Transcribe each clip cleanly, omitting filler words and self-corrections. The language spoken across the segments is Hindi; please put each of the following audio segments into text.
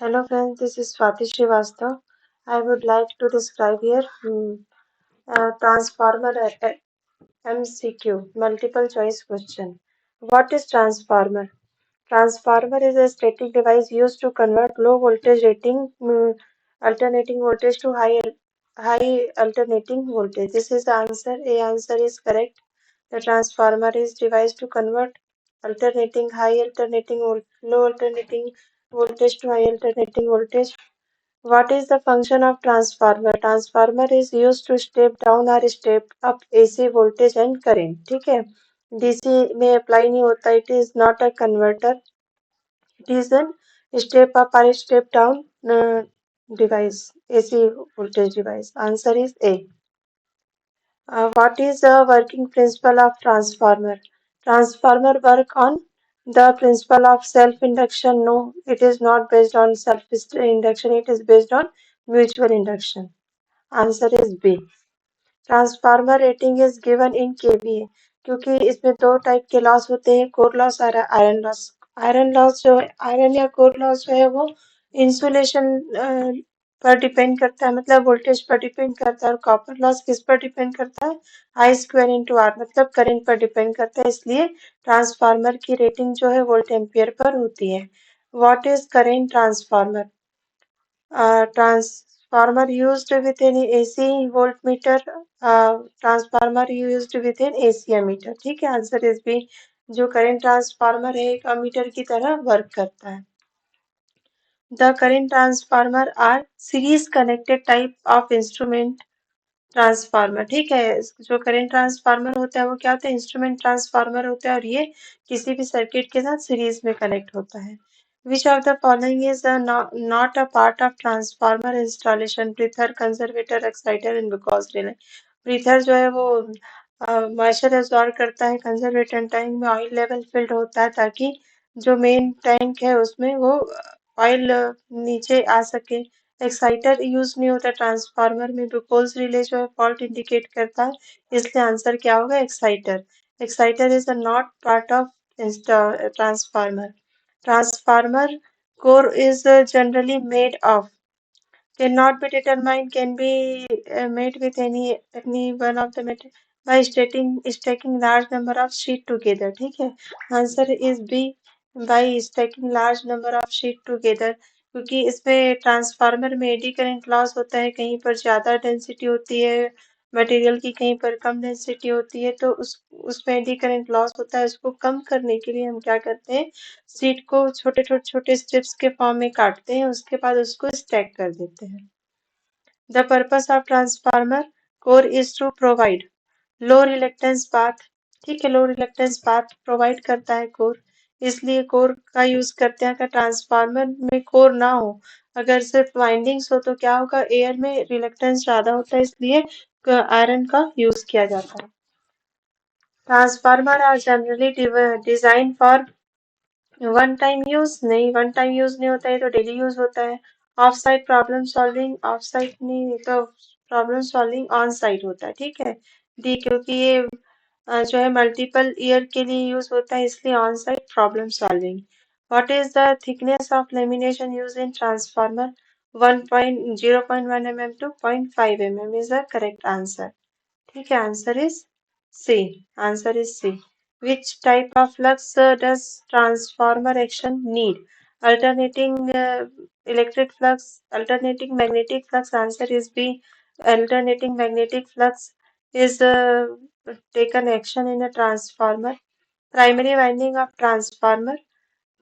Hello friends, this is Swati Srivastav. I would like to describe here transformer MCQ, multiple choice question. What is transformer? Transformer is a static device used to convert low voltage rating alternating voltage to high alternating voltage. This is the answer. A answer is correct. The transformer is device to convert low alternating voltage to high alternating voltage. What is the function of transformer? Transformer is used to step down or step up AC voltage and current. ठीक है, DC में अप्लाई नहीं होता. It is not a converter. It is an step up or step down device, AC voltage device. Answer is A. What is the working principle of transformer? Transformer work on the principle of self-induction. No, it is not based on self-induction. It is based on mutual induction. Answer is B. Transformer rating is given in KVA क्योंकि इसमें दो टाइप के लॉस होते हैं, कोर लॉस और आयरन लॉस. आयरन या कोर लॉस जो है वो इंसुलेशन पर डिपेंड करता है, मतलब वोल्टेज पर डिपेंड करता है. और कॉपर लॉस किस पर डिपेंड करता है? आई स्क्वायर इंटू आर, मतलब करंट पर डिपेंड करता है. इसलिए ट्रांसफार्मर की रेटिंग जो है वोल्ट एम्पियर पर होती है. What is current transformer? Transformer used with an AC voltmeter. Transformer used with an AC ammeter. ठीक है, आंसर इज बी. जो करंट ट्रांसफार्मर है एक अमीटर की तरह वर्क करता है. The current transformer R series connected type of instrument transformer. ठीक है, जो करंट ट्रांसफार्मर होता है वो क्या होता है? इंस्ट्रूमेंट ट्रांसफार्मर होता है और ये किसी भी सर्किट के साथ सीरीज में कनेक्ट होता है. Which of the following is not a part of transformer installation? Breather, conservator, exciter and Buchholz relay. Breather जो है वो मॉइस्चर एब्जॉर्ब करता है. कंजर्वेटर टैंक में ऑयल लेवल फिल्ड होता है ताकि जो मेन टैंक है उसमें वो ऑयल नीचे आ सके. एक्साइटर यूज नहीं होता ट्रांसफार्मर में. बिकॉज रिले जो है फॉल्ट इंडिकेट करता है, इसलिए आंसर क्या होगा? Exciter. Exciter is a not part of transformer. Transformer core is generally made of, cannot be determined, can be made with any one of the material by stacking large number of sheet together. ठीक है, answer is B. by stacking large number of sheet together, क्योंकि इसमें ट्रांसफार्मर में एडी करंट लॉस होता है. कहीं पर ज्यादा डेंसिटी होती है मटेरियल की, कहीं पर कम डेंसिटी होती है, तो उसमें एडी करंट लॉस होता है. उसको कम करने के लिए हम क्या करते हैं? शीट को छोटे छोटे छोटे स्ट्रिप्स के फॉर्म में काटते हैं, उसके बाद उसको स्टैक कर देते हैं. The purpose of transformer core is to provide low reluctance path. ठीक है, लो रिलेक्टेंस पाथ प्रोवाइड करता है कोर, इसलिए कोर का यूज करते हैं. अगर ट्रांसफार्मर में कोर ना हो, अगर सिर्फ वाइंडिंग्स हो, तो क्या होगा? एयर में रिलेक्टेंस ज्यादा होता है, इसलिए आयरन का यूज किया जाता है. Transformer are generally design for one time use. नहीं, वन टाइम यूज नहीं होता है, तो डेली यूज होता है. Off site problem solving, off site नहीं तो प्रॉब्लम सॉल्विंग ऑन साइट होता है. ठीक है, डी, क्योंकि ये जो है मल्टीपल ईयर के लिए यूज होता है, इसलिए on site problem solving. What is the thickness of lamination use in transformer? 0.1 mm to 0.5 mm is the correct answer. ठीक है, answer is C. Answer is C. Which type of flux does transformer action need? Alternating electric flux, alternating magnetic flux. Answer is B. Alternating magnetic flux is taken action in a transformer. Primary winding of transformer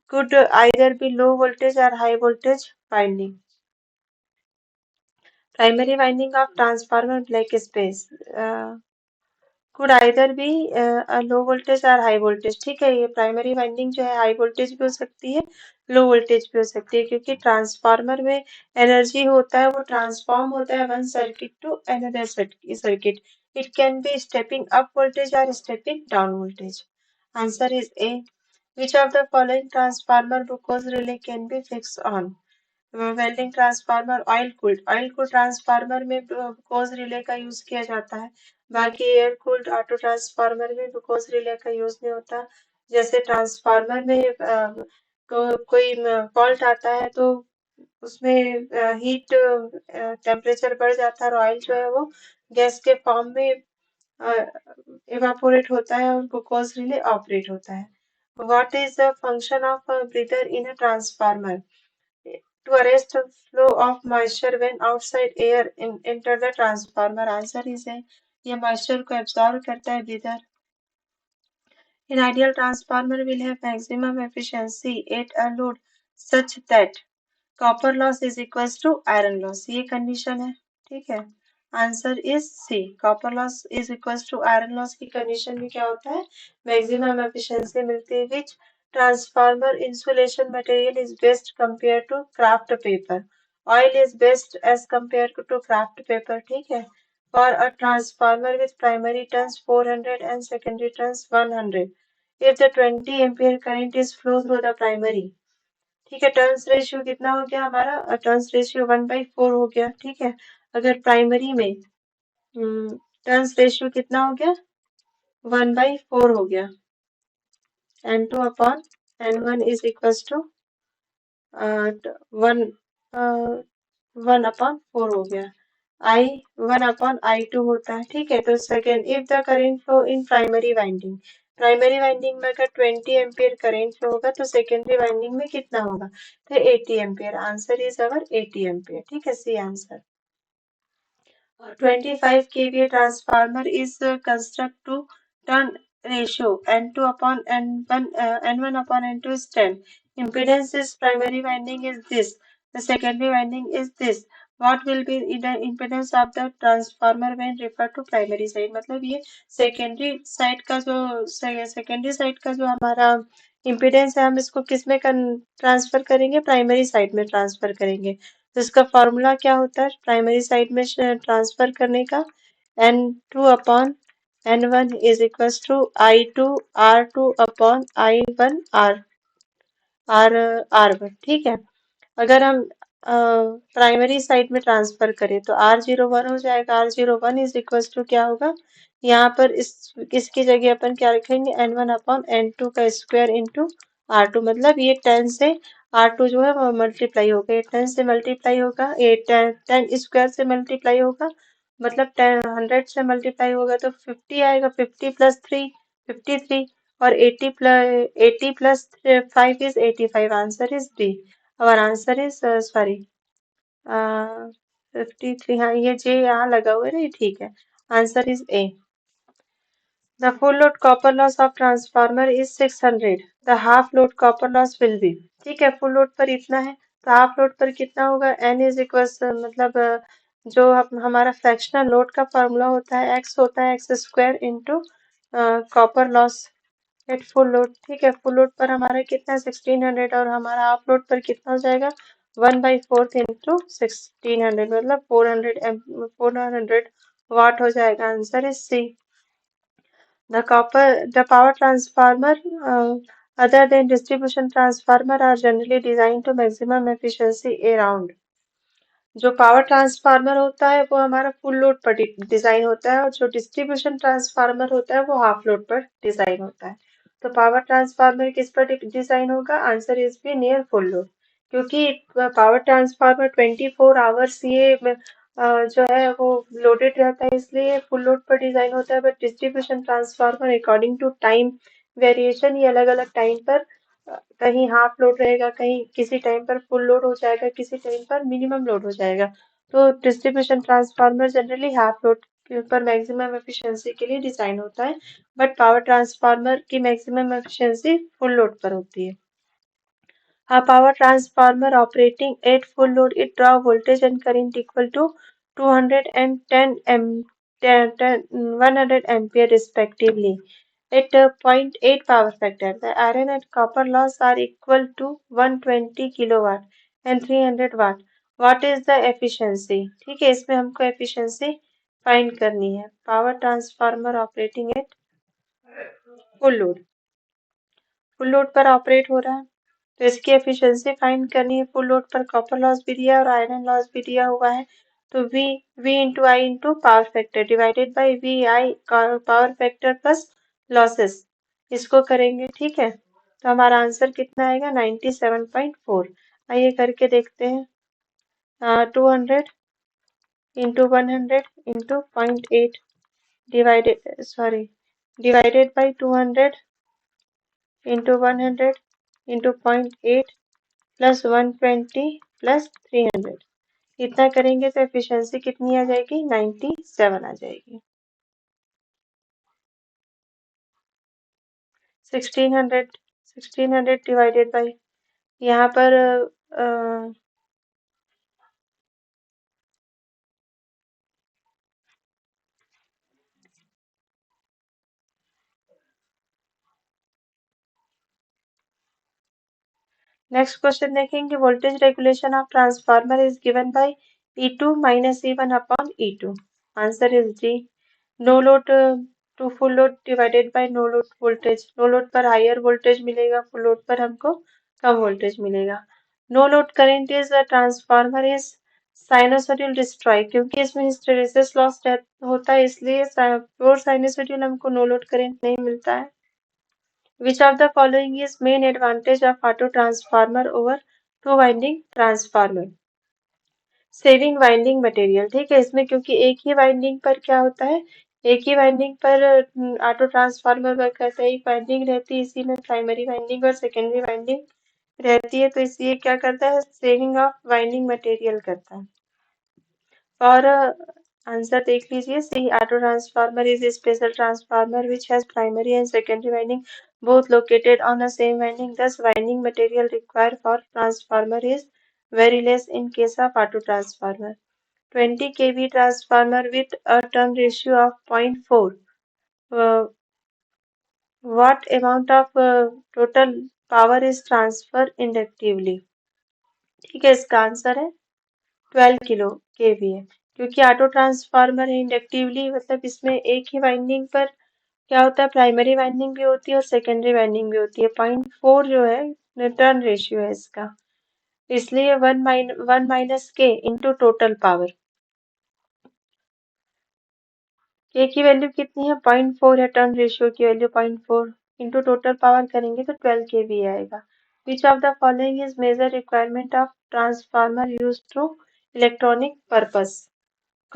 could either be low voltage or high voltage winding. Primary winding of transformer black space. could either be a low voltage or high voltage. ठीक है, ये प्राइमरी वाइंडिंग जो है हाई वोल्टेज भी हो सकती है, लो वोल्टेज भी हो सकती है, क्योंकि ट्रांसफार्मर में एनर्जी होता है वो ट्रांसफॉर्म होता है one circuit to another circuit. It can be stepping up voltage और stepping down voltage. Answer is A. Which of the following transformer glucose relay can be fixed on? Welding transformer, oil cooled transformer में ग्लूकोज रिले का यूज किया जाता है. बाकी एयर कूल्ड ऑटो ट्रांसफार्मर में ग्लूकोज रिले का यूज नहीं होता. जैसे ट्रांसफार्मर में कोई फॉल्ट आता है तो उसमें हीट टेम्परेचर बढ़ जाता है और ऑयल जो है वो गैस के फॉर्म में इवापोरेट होता है और ग्लूकोज रिले ऑपरेट होता है. What is the function of a breather in a transformer? To arrest the flow of moisture when outside air enter the transformer. Answer is A. ये moisture को absorb करता है breather. An ideal transformer will have maximum efficiency at a load such that copper loss is equals to iron loss. ये कंडीशन है. ठीक है. Answer is C. Copper loss is equals to iron loss की कंडीशन में क्या होता है? मैक्सिमम एफिशिएंसी मिलती है. Which transformer insulation material is best compare to kraft paper? Oil is best as compare to kraft paper. ठीक है. For a transformer with primary turns 400 and secondary turns 100, if the 20 ampere current is flow through the primary. ठीक है. टर्न्स रेशियो कितना हो गया हमारा? टर्न्स रेशियो 1/4 हो गया. ठीक है. अगर प्राइमरी में टर्न्स रेशियो कितना हो गया? 1/4 हो गया. N2 upon N1 is equals to 1/4 हो गया. I 1/I2 होता है. ठीक है. तो second, if the current flow in primary winding में अगर 20 एम्पियर करेंट फ्लो होगा तो सेकेंडरी वाइंडिंग में कितना होगा? तो 80 ampere. Answer is our 80 ampere. ठीक है. C answer. 25 kVA transformer is construct to turn ratio N2 upon N1, N1 upon N2 is 10. Impedance is primary winding is this. The secondary winding is this. What will be the impedance of the transformer when referred to primary side? मतलब ये secondary side का जो हमारा impedance है, हम इसको किस में ट्रांसफर करेंगे? प्राइमरी साइड में ट्रांसफर करेंगे. तो इसका फॉर्मूला क्या होता है प्राइमरी साइड में ट्रांसफर करने का? N2 upon N1 is equal to I2 R2 upon I1 R1. ठीक है. अगर हम प्राइमरी साइड में ट्रांसफर करें तो R01 हो जाएगा. R01 इज इक्वल टू क्या होगा? यहाँ पर इसकी जगह अपन क्या रखेंगे? N1 अपॉन N2 का स्क्वायर इंटू R2. मतलब ये 10 से R2 जो है वो मल्टीप्लाई होगा. ये 10 से मल्टीप्लाई होगा. ये 10 स्क्वायर से मल्टीप्लाई होगा. मतलब 100 से मल्टीप्लाई होगा तो 50 आएगा. 50 प्लस 3 53 और 80 plus 5 is 85. Answer is D. और आंसर इज सॉरी 53. हाँ, ये जे यहाँ लगा हुआ है ना, ये ठीक है. Answer is A. The full load copper loss of transformer is 600. The half load copper loss will be. ठीक है. फुल लोड पर इतना है तो हाफ लोड पर कितना होगा? N इज इक्वल मतलब जो हमारा फ्रैक्शनल लोड का फॉर्मूला होता है एक्स होता है x square into copper loss at full load. ठीक है. फुल लोड पर हमारा कितना है? 1600 और हमारा हाफ लोड पर कितना हो जाएगा? 1/4 इंटू 1600 मतलब 400 वाट हो जाएगा. Answer is C. The power transformer, other than distribution transformer, are generally designed to maximum efficiency around. जो पावर ट्रांसफार्मर होता है वो हमारा फुल लोड पर डिजाइन होता है और जो डिस्ट्रीब्यूशन ट्रांसफार्मर होता है वो हाफ लोड पर डिजाइन होता है. तो पावर ट्रांसफार्मर किस पर डिजाइन होगा? Answer is be near full load. क्योंकि पावर ट्रांसफार्मर 24 आवर्स ये जो है वो लोडेड रहता है इसलिए फुल लोड पर डिजाइन होता है. But distribution transformer according to time variation ये अलग अलग टाइम पर कहीं हाफ लोड रहेगा, कहीं किसी टाइम पर फुल लोड हो जाएगा, किसी टाइम पर मिनिमम लोड हो जाएगा. तो distribution transformer generally half load के ऊपर मैक्सिमम एफिशिएंसी के लिए डिजाइन होता है. बट पावर ट्रांसफार्मर की मैक्सिमम एफिशिएंसी फुल लोड पर होती है. A power transformer operating at full load it draw voltage and current equal to 210 100 ampere respectively. At a zero point 0.8 power factor, the iron and copper loss are equal to 120 kilowatt and 300 watt. What is the efficiency? ठीक है. इसमें हमको efficiency find करनी है. Power transformer operating at full load. Full load पर ऑपरेट हो रहा है तो इसकी एफिशिएंसी फाइंड करनी है. फुल लोड पर कॉपर लॉस भी दिया है और आयरन लॉस भी दिया हुआ है. तो V into I into power factor divided by VI power factor plus losses इसको करेंगे. ठीक है. तो हमारा आंसर कितना आएगा? 97.4. आइए करके देखते हैं. 200 into 100 into 0.8 divided by 200 into 100 into 0.8 plus 120 plus 300। इतना करेंगे तो एफिशिएंसी कितनी आ जाएगी? 97 आ जाएगी। 1600 डिवाइडेड बाई, यहाँ पर नेक्स्ट क्वेश्चन देखेंगे। Voltage regulation of transformer is given by E2 minus E1 upon E2। Answer is D. No load to full load divided by no load voltage. No load पर हायर वोल्टेज मिलेगा, फुल लोड पर हमको कम वोल्टेज मिलेगा। No load current is a transformer is sinusoidal destroy, क्योंकि इसमें हिस्टैरिसीस लॉस होता है, इसलिए प्योर साइनोसॉइडल हमको नो लोड करंट नहीं मिलता है। Which of the following is main advantage of auto transformer over two winding transformer? Saving winding material, ठीक है। इसमें क्योंकि एक ही वाइंडिंग पर क्या होता है, एक ही वाइंडिंग पर ऑटो ट्रांसफार्मर वर्क करता है, एक वाइंडिंग रहती है, इसी में प्राइमरी वाइंडिंग और सेकेंडरी वाइंडिंग रहती है, तो इसलिए क्या करता है, सेविंग ऑफ वाइंडिंग मटेरियल करता है। और आंसर देख लीजिए, C auto transformer is a special transformer which has primary and secondary winding both located on a same winding, thus winding material required for transformer is very less in case of auto transformer। 20 kV transformer with a turn ratio of 0.4, uh, what amount of total power is transferred inductively? ठीक है, इसका आंसर है 12 किलो केवी है, क्योंकि ऑटो ट्रांसफार्मर है, इंडक्टिवली मतलब इसमें एक ही वाइंडिंग पर क्या होता है, प्राइमरी वाइंडिंग भी होती है और सेकेंडरी वाइंडिंग भी होती है। 0.4 जो है टर्न रेशियो है इसका, इसलिए one minus K into total power. K की वैल्यू कितनी है? 0.4 है, टर्न रेशियो की वैल्यू 0.4 इंटू टोटल पावर करेंगे तो 12 केवी आएगा। Which of the following is major requirement of transformer use to electronic purpose?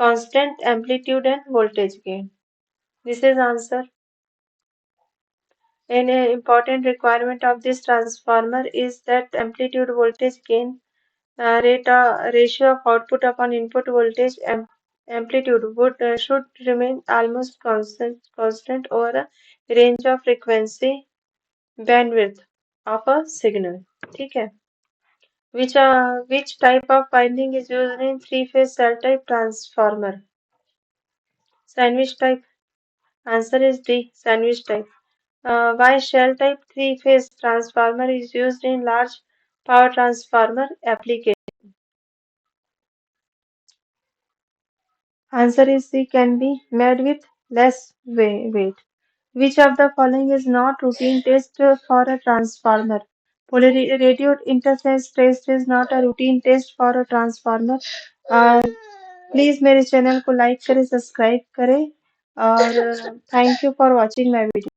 Constant amplitude and voltage gain. This is answer. An important requirement of this transformer is that amplitude voltage gain ratio of output upon input voltage amplitude should remain almost constant over a range of frequency bandwidth of a signal। ठीक है। Which type of winding is used in three-phase cell type transformer? Sandwich type। Answer is D, sandwich type। Why shell type three-phase transformer is used in large power transformer application? Answer is C, can be made with less weight। Which of the following is not routine test for a transformer? Radio interface test is not a routine test for a transformer। Please मेरे चैनल को लाइक करें, सब्सक्राइब करें, और thank you for watching my video.